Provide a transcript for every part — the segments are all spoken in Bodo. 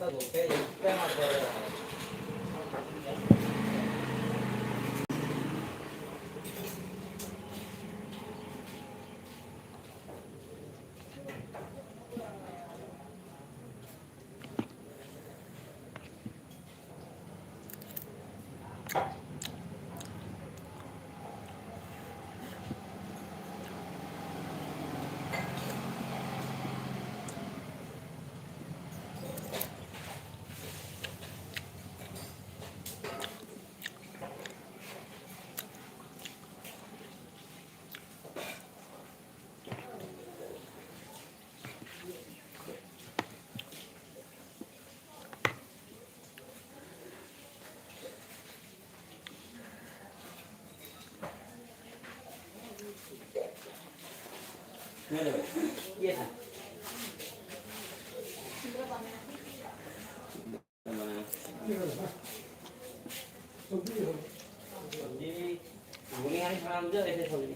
Yes. Jadi, boleh hari malam je saya tahu ni.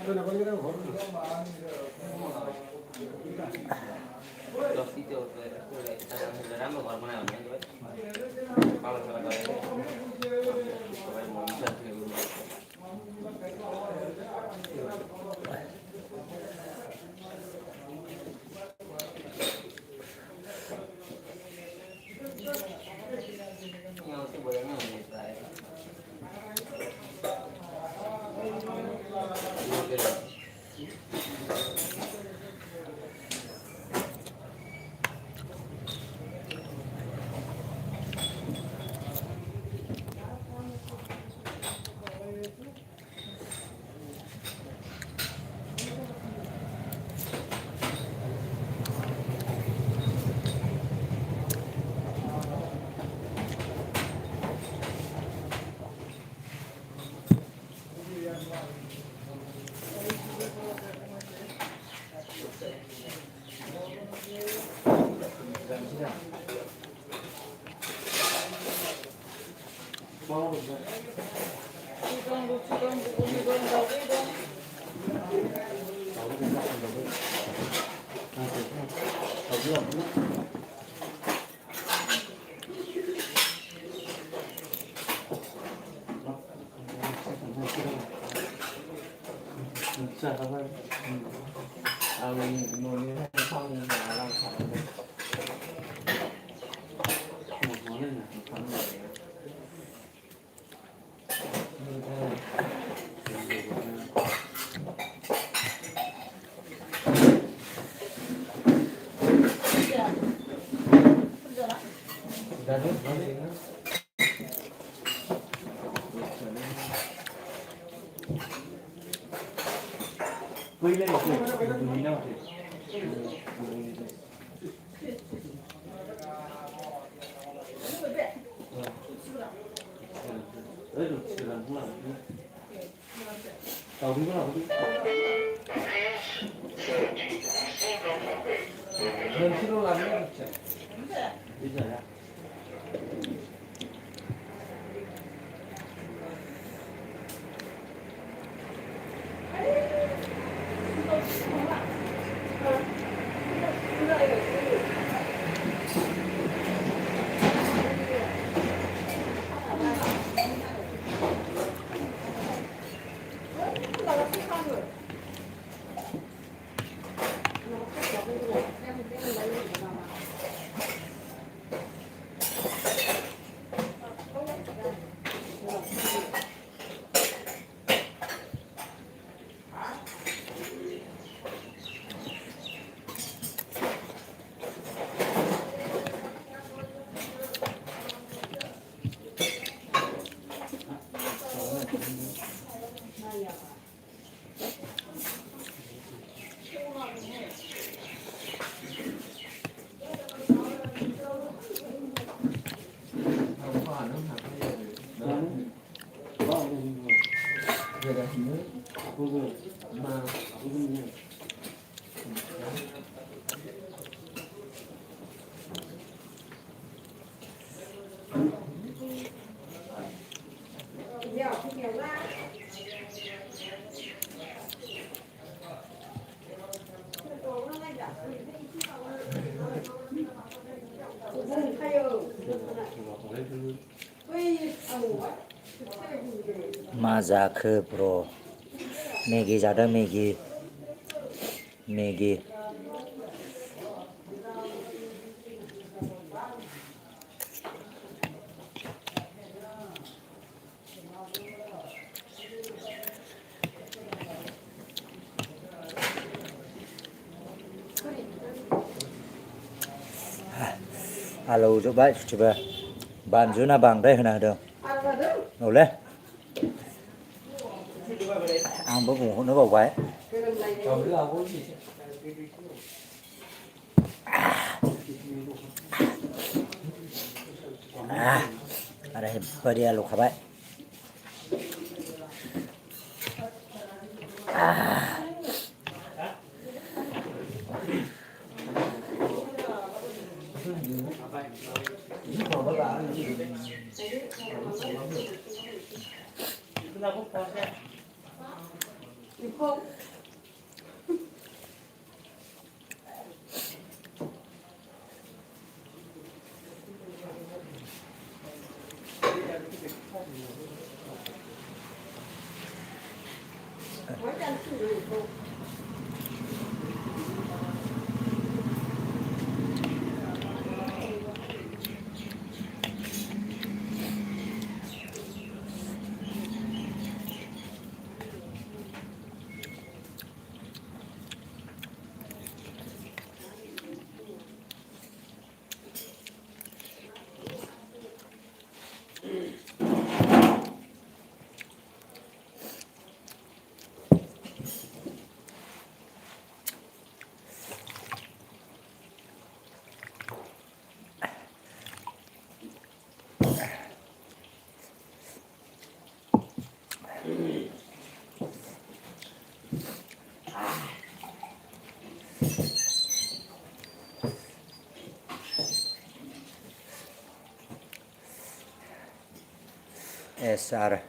itu ramai orang mana orang itu kalau salah kali kalau mau bisa yang sih bolehnya ini saya mau bisa apa? Nulis xong là làm sao đấy? Một món này là một món này. Quy lên một cái gì đâu thì đấy được làm cũng làm tàu đi có làm đi nên khi nó làm nó bây giờ là Mazakh Pro Maggi ra đó Maggi Maggi alo coba banjuna bang deh nah dong boleh ăn bữa ngủ nó vào quái ada dia lu kabai SR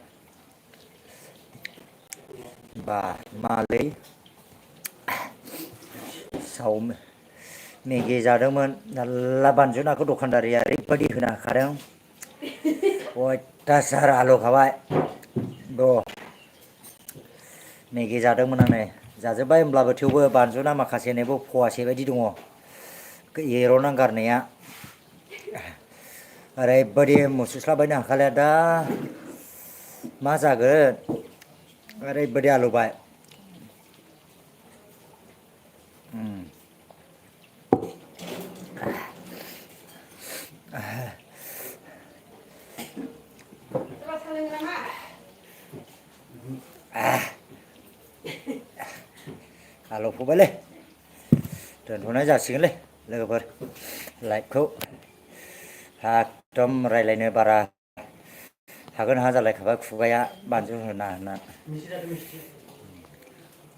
bà Mali साव मेगि जादोंमोन दा बानजुनाखौ दखानदारिया ओरैबायदि होना होखादों अयथासार आलौ खाबाय द' मेगि जादोंमोन आं नै जाजोब्बाय होमब्लाबो थेवबो बानजुना माखासे नैबो फवासे बायदि दङ एर'नानै गारनाया ओरैबायदि मुसुस्लाबायनो हाखालिया दा मा जागोन ओरैबायदि आलौबाय आलौफुबायलै दोनथ'नाय जासिगोनलै लोगोफोर लाइभखौ एकदम रायलायनो बारा हागोन हाया जालायखाबाय खुगाया बानजु होना होना